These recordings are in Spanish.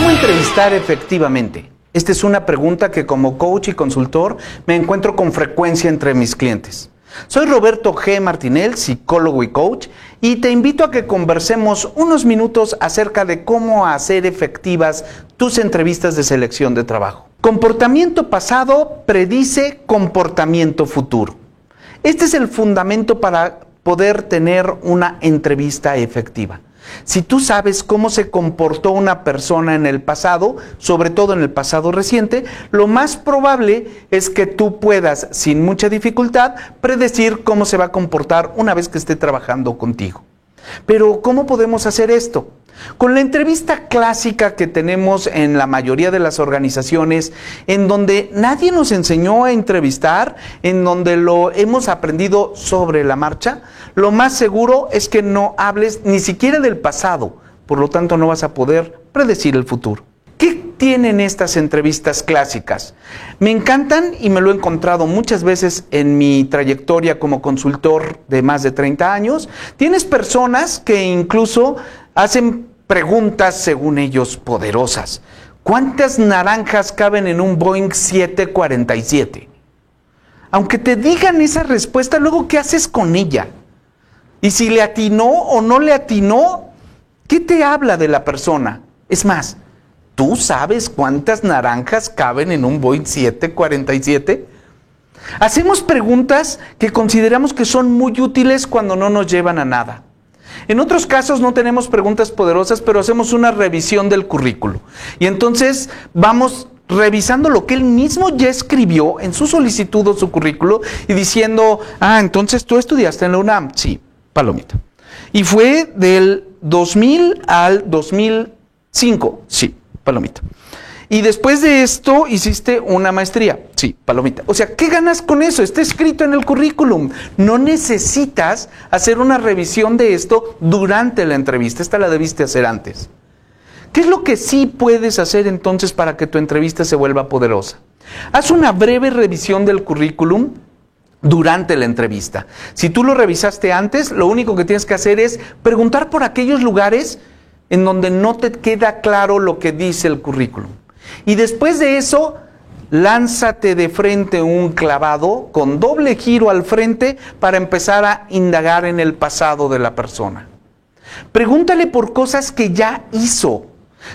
¿Cómo entrevistar efectivamente? Esta es una pregunta que como coach y consultor me encuentro con frecuencia entre mis clientes. Soy Roberto G. Martinel, psicólogo y coach, y te invito a que conversemos unos minutos acerca de cómo hacer efectivas tus entrevistas de selección de trabajo. Comportamiento pasado predice comportamiento futuro. Este es el fundamento para poder tener una entrevista efectiva. Si tú sabes cómo se comportó una persona en el pasado, sobre todo en el pasado reciente, lo más probable es que tú puedas, sin mucha dificultad, predecir cómo se va a comportar una vez que esté trabajando contigo. Pero, ¿cómo podemos hacer esto? Con la entrevista clásica que tenemos en la mayoría de las organizaciones, en donde nadie nos enseñó a entrevistar, en donde lo hemos aprendido sobre la marcha, lo más seguro es que no hables ni siquiera del pasado, por lo tanto no vas a poder predecir el futuro. ¿Qué tienen estas entrevistas clásicas? Me encantan y me lo he encontrado muchas veces en mi trayectoria como consultor de más de 30 años. Tienes personas que incluso hacen preguntas, según ellos, poderosas. ¿Cuántas naranjas caben en un Boeing 747? Aunque te digan esa respuesta, luego, ¿qué haces con ella? Y si le atinó o no le atinó, ¿qué te habla de la persona? Es más, ¿tú sabes cuántas naranjas caben en un Boeing 747? Hacemos preguntas que consideramos que son muy útiles cuando no nos llevan a nada. En otros casos no tenemos preguntas poderosas, pero hacemos una revisión del currículo. Y entonces vamos revisando lo que él mismo ya escribió en su solicitud o su currículo y diciendo, entonces tú estudiaste en la UNAM. Sí, palomita. Y fue del 2000 al 2005. Sí, palomita. Y después de esto hiciste una maestría. Sí, palomita. O sea, ¿qué ganas con eso? Está escrito en el currículum. No necesitas hacer una revisión de esto durante la entrevista. Esta la debiste hacer antes. ¿Qué es lo que sí puedes hacer entonces para que tu entrevista se vuelva poderosa? Haz una breve revisión del currículum durante la entrevista. Si tú lo revisaste antes, lo único que tienes que hacer es preguntar por aquellos lugares en donde no te queda claro lo que dice el currículum. Y después de eso, lánzate de frente un clavado con doble giro al frente para empezar a indagar en el pasado de la persona. Pregúntale por cosas que ya hizo.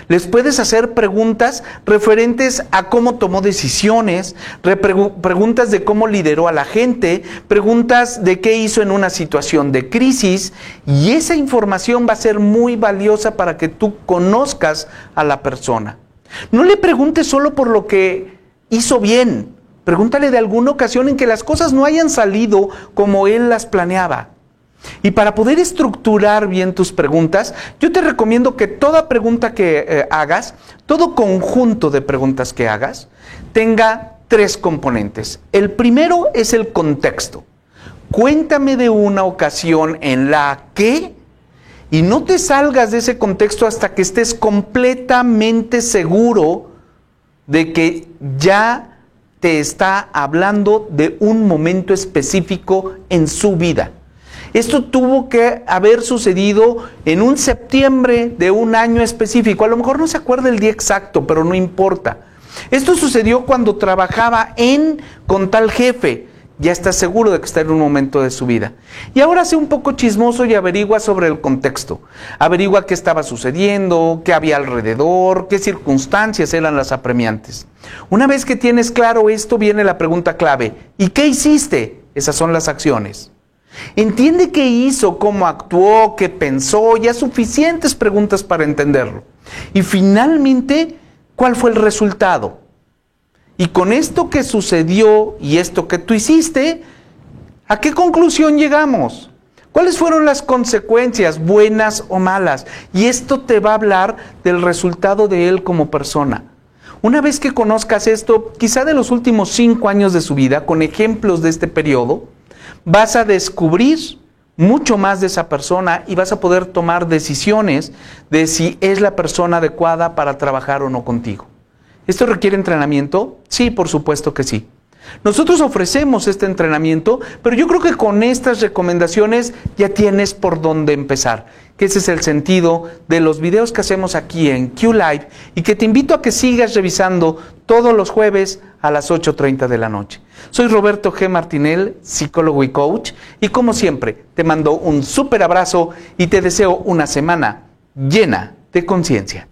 Les puedes hacer preguntas referentes a cómo tomó decisiones, preguntas de cómo lideró a la gente, preguntas de qué hizo en una situación de crisis, y esa información va a ser muy valiosa para que tú conozcas a la persona. No le preguntes solo por lo que hizo bien, pregúntale de alguna ocasión en que las cosas no hayan salido como él las planeaba. Y para poder estructurar bien tus preguntas, yo te recomiendo que toda pregunta que hagas, todo conjunto de preguntas que hagas, tenga 3 componentes. El primero es el contexto. Cuéntame de una ocasión en la que, y no te salgas de ese contexto hasta que estés completamente seguro de que ya te está hablando de un momento específico en su vida. Esto tuvo que haber sucedido en un septiembre de un año específico. A lo mejor no se acuerda el día exacto, pero no importa. Esto sucedió cuando trabajaba con tal jefe. Ya estás seguro de que está en un momento de su vida. Y ahora sé un poco chismoso y averigua sobre el contexto. Averigua qué estaba sucediendo, qué había alrededor, qué circunstancias eran las apremiantes. Una vez que tienes claro esto, viene la pregunta clave. ¿Y qué hiciste? Esas son las acciones. Entiende qué hizo, cómo actuó, qué pensó, ya suficientes preguntas para entenderlo. Y finalmente, ¿cuál fue el resultado? Y con esto que sucedió y esto que tú hiciste, ¿a qué conclusión llegamos? ¿Cuáles fueron las consecuencias, buenas o malas? Y esto te va a hablar del resultado de él como persona. Una vez que conozcas esto, quizá de los últimos 5 años de su vida, con ejemplos de este periodo, vas a descubrir mucho más de esa persona y vas a poder tomar decisiones de si es la persona adecuada para trabajar o no contigo. ¿Esto requiere entrenamiento? Sí, por supuesto que sí. Nosotros ofrecemos este entrenamiento, pero yo creo que con estas recomendaciones ya tienes por dónde empezar, que ese es el sentido de los videos que hacemos aquí en Q Live y que te invito a que sigas revisando todos los jueves a las 8:30 de la noche. Soy Roberto G. Martinel, psicólogo y coach, y como siempre te mando un súper abrazo y te deseo una semana llena de conciencia.